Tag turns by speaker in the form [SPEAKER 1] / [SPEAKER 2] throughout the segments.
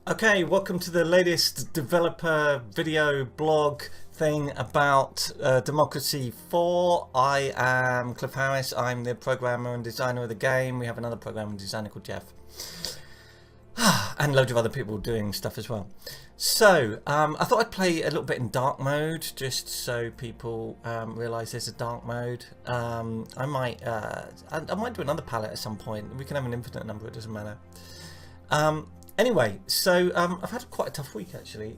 [SPEAKER 1] Okay, welcome to the latest developer video blog thing about Democracy 4. I am Cliff Harris. I'm the programmer and designer of the game. We have another programmer and designer called Jeff. And loads of other people doing stuff as well. So, I thought I'd play a little bit in dark mode, just so people realise there's a dark mode. I might do another palette at some point. We can have an infinite number, it doesn't matter. Anyway, so I've had quite a tough week actually,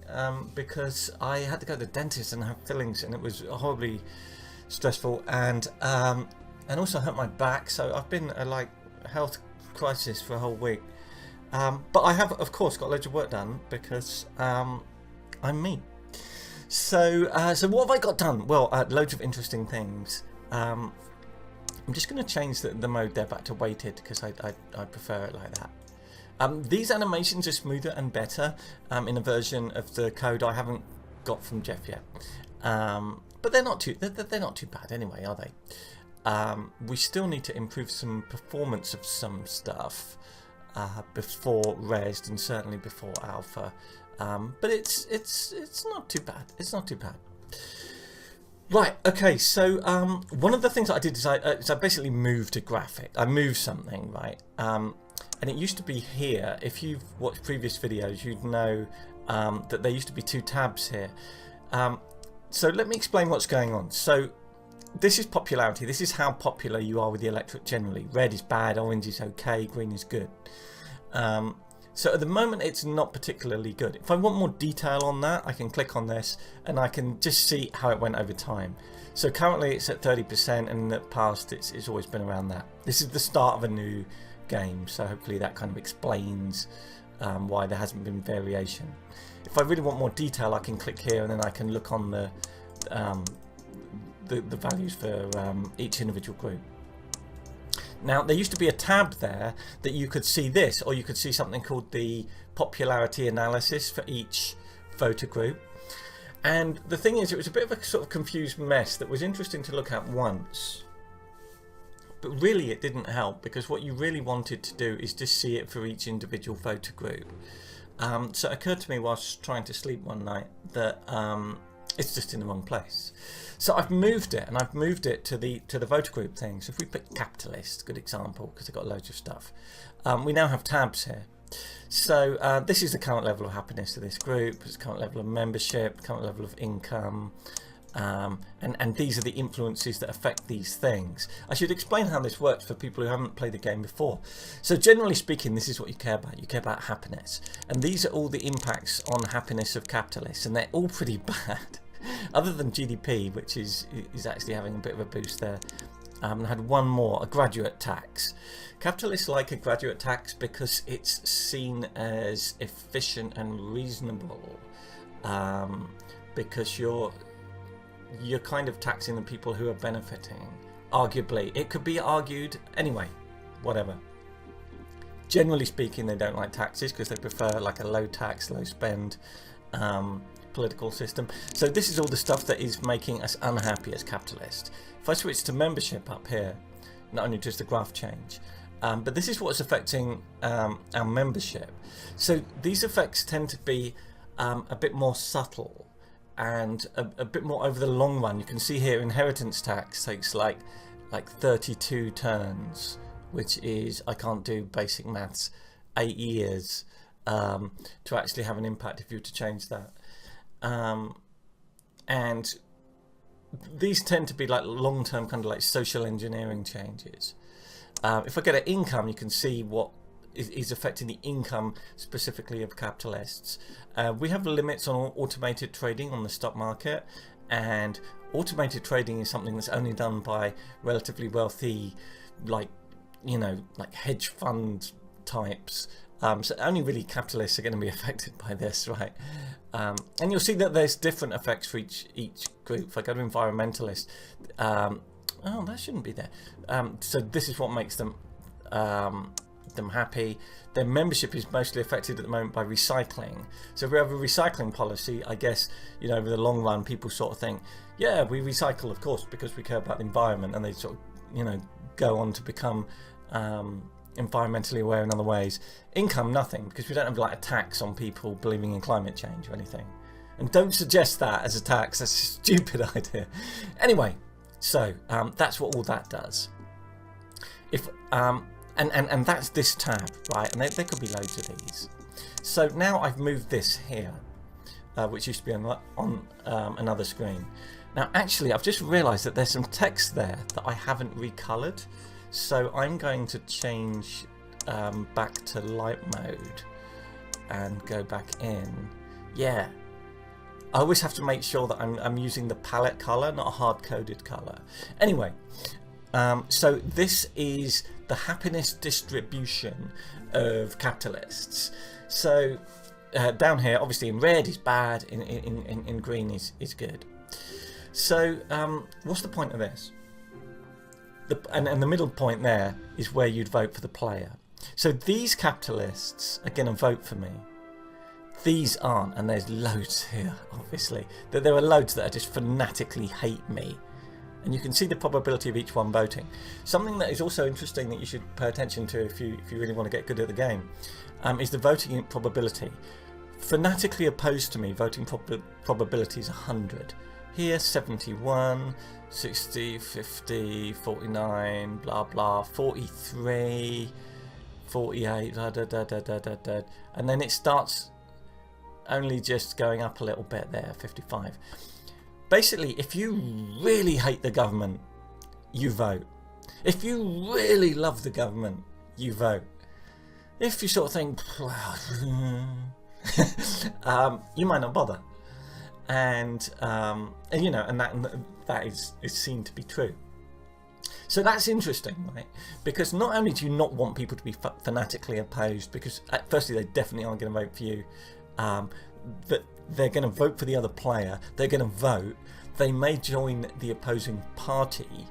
[SPEAKER 1] because I had to go to the dentist and have fillings, and it was horribly stressful, and also hurt my back. So I've been a health crisis for a whole week. But I have, of course, got loads of work done because I'm me. So what have I got done? Well, loads of interesting things. I'm just going to change the mode there back to weighted because I prefer it like that. These animations are smoother and better in a version of the code I haven't got from Jeff yet, but they're not too bad anyway, are they? We still need to improve some performance of some stuff before Resd and certainly before Alpha, but it's not too bad. It's not too bad. Right, okay, so one of the things that I did is I basically moved a graphic. I moved something, right? And it used to be here. If you've watched previous videos, you'd know that there used to be two tabs here. So let me explain what's going on. So this is popularity. This is how popular you are with the electorate generally. Red is bad, orange is okay, green is good. So at the moment it's not particularly good. If I want more detail on that, I can click on this and I can just see how it went over time. So currently it's at 30%, and in the past it's always been around that. This is the start of a new game, so hopefully that kind of explains why there hasn't been variation. If I really want more detail, I can click here and then I can look on the values for each individual group. Now there used to be a tab there that you could see this, or you could see something called the popularity analysis for each photo group. And the thing is, it was a bit of a sort of confused mess that was interesting to look at once. But really it didn't help, because what you really wanted to do is just see it for each individual photo group. So it occurred to me whilst trying to sleep one night that it's just in the wrong place. So I've moved it, and I've moved it to the voter group thing. So if we pick capitalist, good example, because they've got loads of stuff. We now have tabs here. So this is the current level of happiness of this group, it's the current level of membership, current level of income. And these are the influences that affect these things. I should explain how this works for people who haven't played the game before. So generally speaking, this is what you care about. You care about happiness. And these are all the impacts on happiness of capitalists, and they're all pretty bad. Other than GDP, which is actually having a bit of a boost there. I had one more, a graduate tax. Capitalists like a graduate tax because it's seen as efficient and reasonable, because you're kind of taxing the people who are benefiting. Arguably, it could be argued anyway, whatever. Generally speaking, they don't like taxes because they prefer like a low tax, low spend political system. So this is all the stuff that is making us unhappy as capitalists. If I switch to membership up here, not only does the graph change, but this is what's affecting our membership. So these effects tend to be a bit more subtle and a bit more over the long run. You can see here inheritance tax takes like 32 turns, which is, I can't do basic maths, 8 years to actually have an impact if you were to change that. And these tend to be like long-term kind of like social engineering changes. If I get an income, you can see what is affecting the income specifically of capitalists. We have limits on automated trading on the stock market, and automated trading is something that's only done by relatively wealthy, like hedge fund types. So only really capitalists are going to be affected by this, right? And you'll see that there's different effects for each group. If I go to environmentalist, oh, that shouldn't be there. So this is what makes them happy. Their membership is mostly affected at the moment by recycling. So if we have a recycling policy, I guess, over the long run, people sort of think, yeah, we recycle, of course, because we care about the environment, and they sort of, go on to become environmentally aware in other ways. Income, nothing, because we don't have like a tax on people believing in climate change or anything. And don't suggest that as a tax. That's a stupid idea. Anyway, so that's what all that does. If and that's this tab, right? And there could be loads of these. So now I've moved this here, which used to be on another screen. Now actually I've just realized that there's some text there that I haven't recolored. So I'm going to change back to light mode and go back in. Yeah, I always have to make sure that I'm using the palette color, not a hard-coded color. Anyway, so this is the happiness distribution of capitalists. So down here, obviously in red is bad, in green is good. So what's the point of this? And the middle point there is where you'd vote for the player. So these capitalists are going to vote for me. These aren't, and there's loads here, obviously. There are loads that are just fanatically hate me. And you can see the probability of each one voting. Something that is also interesting that you should pay attention to if you really want to get good at the game is the voting probability. Fanatically opposed to me, voting probability is 100. Here, 71, 60, 50, 49, blah blah, 43, 48, and then it starts only just going up a little bit there, 55. Basically, if you really hate the government, you vote. If you really love the government, you vote. If you sort of think, you might not bother. And you know, and that is seen to be true. So that's interesting, right? Because not only do you not want people to be fanatically opposed, because firstly they definitely aren't going to vote for you, that they're going to vote for the other player, they're going to vote, they may join the opposing party,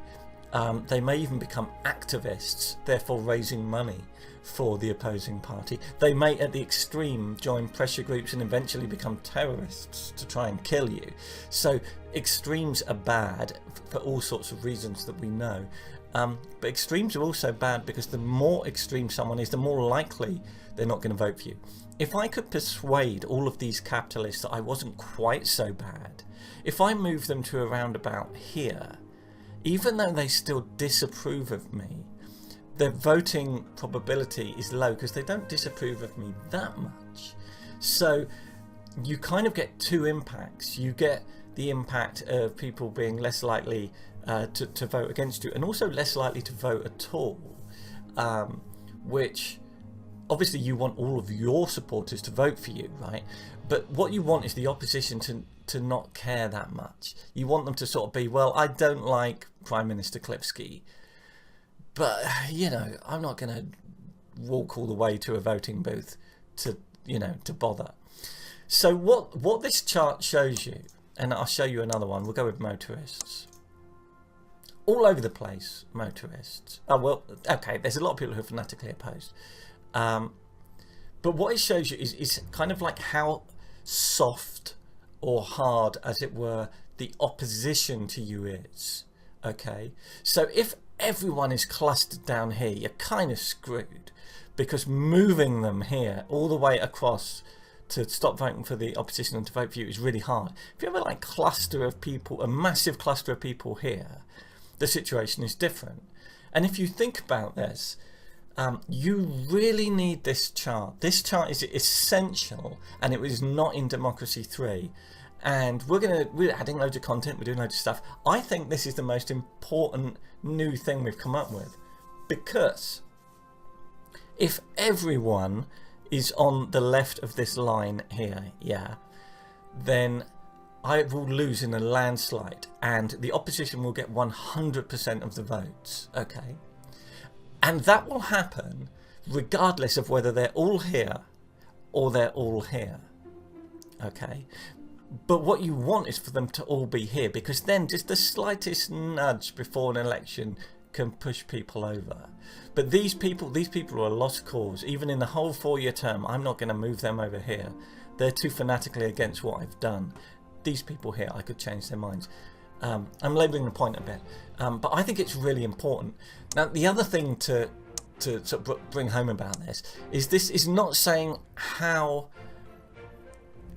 [SPEAKER 1] they may even become activists, therefore raising money for the opposing party. They may at the extreme join pressure groups and eventually become terrorists to try and kill you. So extremes are bad for all sorts of reasons that we know, but extremes are also bad because the more extreme someone is, the more likely they're not going to vote for you. If I could persuade all of these capitalists that I wasn't quite so bad, if I move them to around about here, even though they still disapprove of me, their voting probability is low because they don't disapprove of me that much. So you kind of get two impacts. You get the impact of people being less likely to vote against you, and also less likely to vote at all, which obviously you want all of your supporters to vote for you, right? But what you want is the opposition to not care that much. You want them to sort of be, well, I don't like Prime Minister Klipsky, but you know, I'm not going to walk all the way to a voting booth to, you know, to bother. So what this chart shows you, and I'll show you another one, we'll go with motorists. All over the place, motorists. Oh, well, okay, there's a lot of people who are fanatically opposed. But what it shows you is kind of like how soft or hard, as it were, the opposition to you is. Okay, so if everyone is clustered down here, you're kind of screwed, because moving them here all the way across to stop voting for the opposition and to vote for you is really hard. If you have a like cluster of people, a massive cluster of people here, the situation is different. And if you think about this, you really need this chart. This chart is essential, and it was not in Democracy 3. And we're adding loads of content, we're doing loads of stuff. I think this is the most important new thing we've come up with, because if everyone is on the left of this line here, yeah, then I will lose in a landslide and the opposition will get 100% of the votes, okay? And that will happen regardless of whether they're all here or they're all here, okay? But what you want is for them to all be here, because then just the slightest nudge before an election can push people over. But these people are a lost cause. Even in the whole 4-year term, I'm not going to move them over here. They're too fanatically against what I've done. These people here, I could change their minds. I'm labelling the point a bit, but I think it's really important. Now, the other thing to to sort of bring home about this is not saying how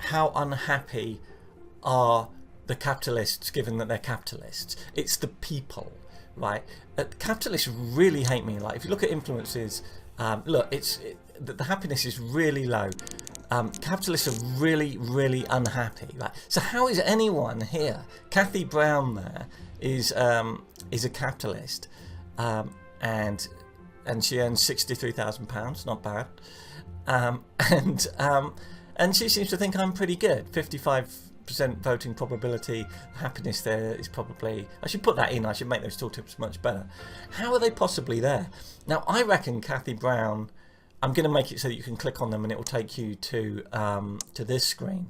[SPEAKER 1] unhappy are the capitalists given that they're capitalists. It's the people, right? Capitalists really hate me. Like if you look at influences, look, the happiness is really low. Capitalists are really, really unhappy, right? So how is anyone here? Kathy Brown there is a capitalist, and she earns £63,000, not bad, and she seems to think I'm pretty good. 55% voting probability. Happiness there is probably, I should put that in, I should make those tooltips much better. How are they possibly there? Now I reckon Kathy Brown, I'm going to make it so that you can click on them and it will take you to this screen.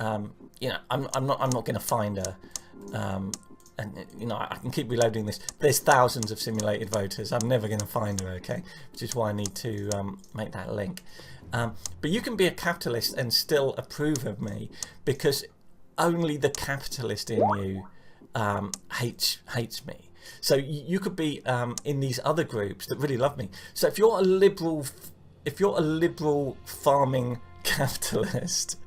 [SPEAKER 1] You know, I'm not going to find her, and you know, I can keep reloading this. There's thousands of simulated voters. I'm never going to find her, okay? Which is why I need to make that link. But you can be a capitalist and still approve of me, because only the capitalist in you hates me. So you could be in these other groups that really love me. So if you're a liberal farming capitalist,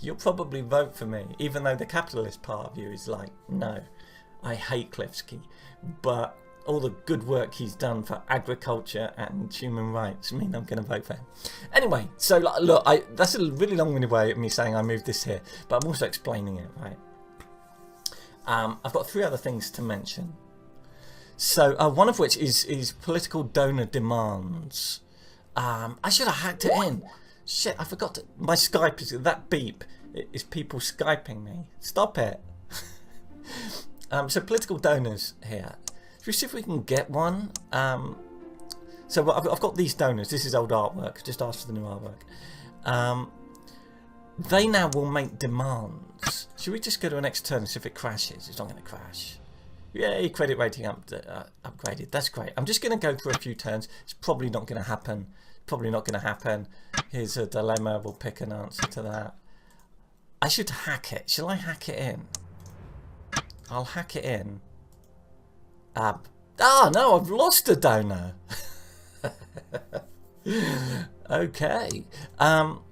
[SPEAKER 1] you'll probably vote for me, even though the capitalist part of you is like, no, I hate Klifsky, but all the good work he's done for agriculture and human rights mean I'm going to vote for him. Anyway, so look, that's a really long-winded way of me saying I moved this here, but I'm also explaining it, right? I've got 3 other things to mention. So one of which is political donor demands. I should have hacked it in. Shit, I forgot to, my Skype is, that beep is people Skyping me. Stop it. So political donors here. Should we see if we can get one? So I've got these donors. This is old artwork. Just ask for the new artwork. They now will make demands. Should we just go to the next turn and see if it crashes? It's not going to crash. Yay, credit rating upgraded. That's great. I'm just going to go through a few turns. It's probably not going to happen. Probably not going to happen. Here's a dilemma. We'll pick an answer to that. I should hack it. Shall I hack it in? I'll hack it in. No, I've lost a donor. Okay. I'll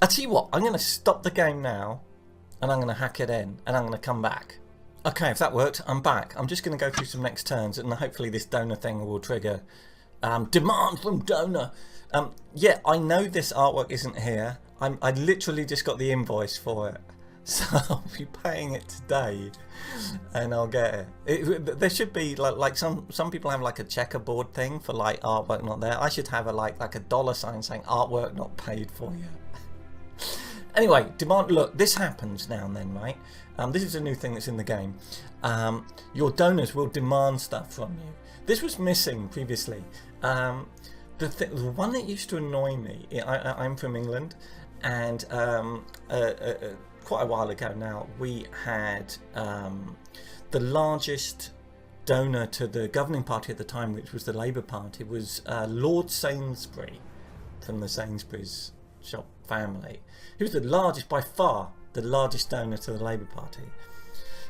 [SPEAKER 1] tell you what, I'm going to stop the game now and I'm going to hack it in and I'm going to come back. Okay, if that worked, I'm back. I'm just going to go through some next turns and hopefully this donor thing will trigger. Demand from donor. Yeah, I know this artwork isn't here. I literally just got the invoice for it. So I'll be paying it today and I'll get it. There should be like some people have like a checkerboard thing for like artwork not there. I should have like a $ sign saying artwork not paid for yet. Anyway, demand. Look, this happens now and then, right? This is a new thing that's in the game. Your donors will demand stuff from you. This was missing previously. The one that used to annoy me, I'm from England, and quite a while ago now, we had the largest donor to the governing party at the time, which was the Labour Party, was Lord Sainsbury from the Sainsbury's shop family. He was the largest, by far, the largest donor to the Labour Party.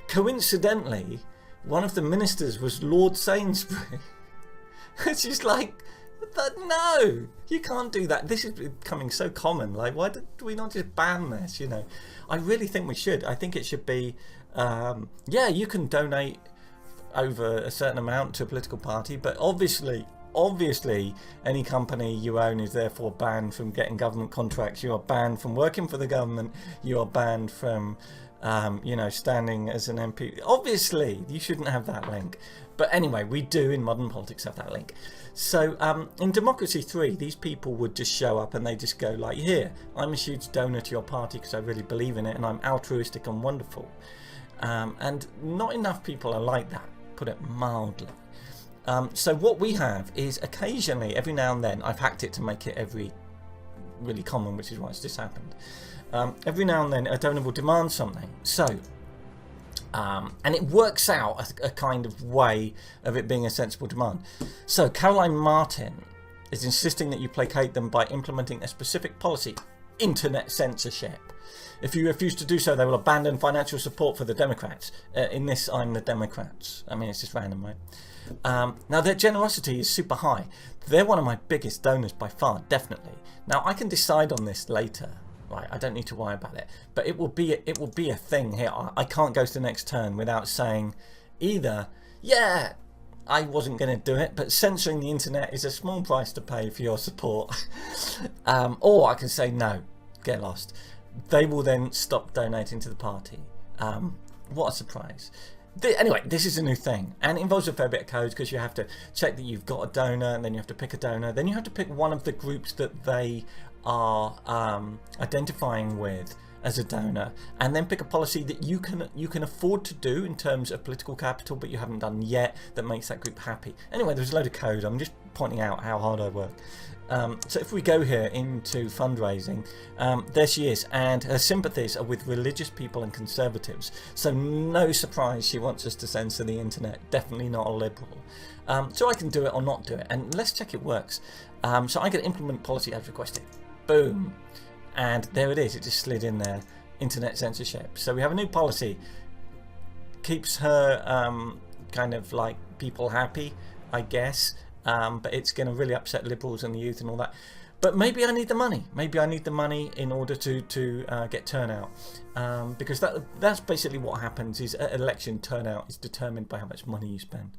[SPEAKER 1] Coincidentally, one of the ministers was Lord Sainsbury. It's just like, no, you can't do that. This is becoming so common. Like, why do we not just ban this? You know, I really think we should. I think it should be, yeah, you can donate over a certain amount to a political party, but obviously any company you own is therefore banned from getting government contracts. You are banned from working for the government. You are banned from, you know, standing as an MP. Obviously, you shouldn't have that link. But anyway, we do in modern politics have that link. So in Democracy 3, these people would just show up and they just go like, here, I'm a huge donor to your party because I really believe in it and I'm altruistic and wonderful. And not enough people are like that, put it mildly. So what we have is occasionally, every now and then, I've hacked it to make it really common, which is why it's just happened. Every now and then a donor will demand something. So, and it works out a kind of way of it being a sensible demand. So Caroline Martin is insisting that you placate them by implementing a specific policy, internet censorship. If you refuse to do so, they will abandon financial support for the Democrats. In this, I'm the Democrats. I mean, it's just random, right? Now, their generosity is super high. They're one of my biggest donors by far, definitely. Now, I can decide on this later, right? I don't need to worry about it. But it will be a thing here. I can't go to the next turn without saying either, yeah, I wasn't going to do it, but censoring the internet is a small price to pay for your support. Or I can say no, get lost. They will then stop donating to the party. What a surprise. Anyway, this is a new thing, and it involves a fair bit of code because you have to check that you've got a donor, and then you have to pick a donor. Then you have to pick one of the groups that they are identifying with as a donor, and then pick a policy that you can afford to do in terms of political capital, but you haven't done yet, that makes that group happy. Anyway, there's a load of code. I'm just pointing out how hard I work. So if we go here into fundraising, there she is, and her sympathies are with religious people and conservatives. So no surprise she wants us to censor the internet. Definitely not a liberal. So I can do it or not do it, and let's check it works. So I can implement policy as requested. Boom. And there it is, it just slid in there, internet censorship. So we have a new policy, keeps her kind of like people happy, I guess, but it's going to really upset liberals and the youth and all that. But maybe I need the money. Maybe I need the money in order to get turnout, because that's basically what happens. Is election turnout is determined by how much money you spend.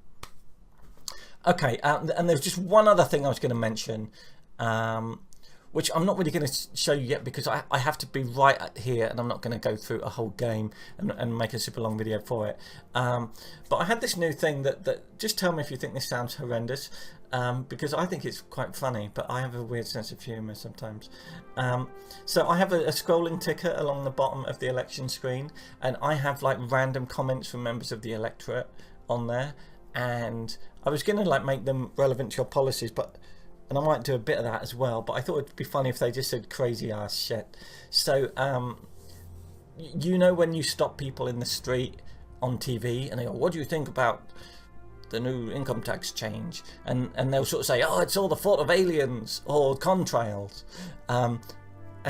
[SPEAKER 1] Okay, and there's just one other thing I was going to mention. Which I'm not really going to show you yet because I have to be right here, and I'm not going to go through a whole game and make a super long video for it. But I had this new thing that just tell me if you think this sounds horrendous, because I think it's quite funny, but I have a weird sense of humour sometimes. So I have a scrolling ticker along the bottom of the election screen, and I have like random comments from members of the electorate on there, and I was going to like make them relevant to your policies, and I might do a bit of that as well, but I thought it'd be funny if they just said crazy ass shit. So, you know when you stop people in the street on TV and they go, what do you think about the new income tax change? And they'll sort of say, oh, it's all the fault of aliens or contrails. And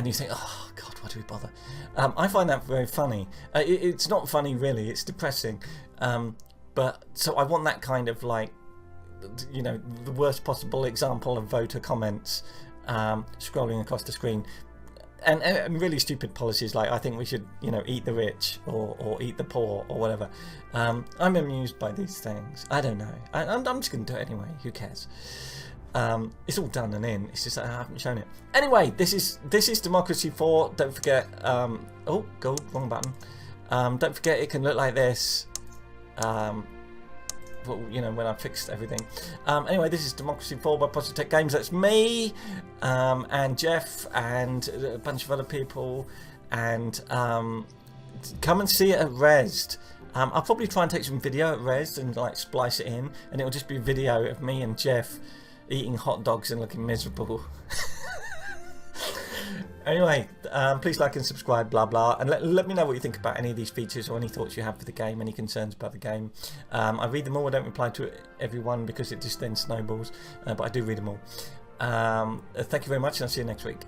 [SPEAKER 1] you think, oh, God, why do we bother? I find that very funny. It's not funny, really. It's depressing. But so I want that kind of like, you know, the worst possible example of voter comments scrolling across the screen, and really stupid policies like I think we should, you know, eat the rich or eat the poor or whatever. I'm amused by these things. I don't know. I'm just going to do it anyway. Who cares? It's all done and in. It's just that I haven't shown it. Anyway, this is Democracy 4. Don't forget. Oh, go wrong button. Don't forget it can look like this. Well, you know, when I fixed everything. Anyway, this is Democracy 4 by Positech Games. That's me, and Jeff, and a bunch of other people. And come and see it at Rezzed. I'll probably try and take some video at Rezzed and like splice it in, and it'll just be a video of me and Jeff eating hot dogs and looking miserable. Anyway, please like and subscribe, blah blah, and let me know what you think about any of these features or any thoughts you have for the game, any concerns about the game. I read them all. I don't reply to everyone because it just then snowballs, but I do read them all. Thank you very much, and I'll see you next week.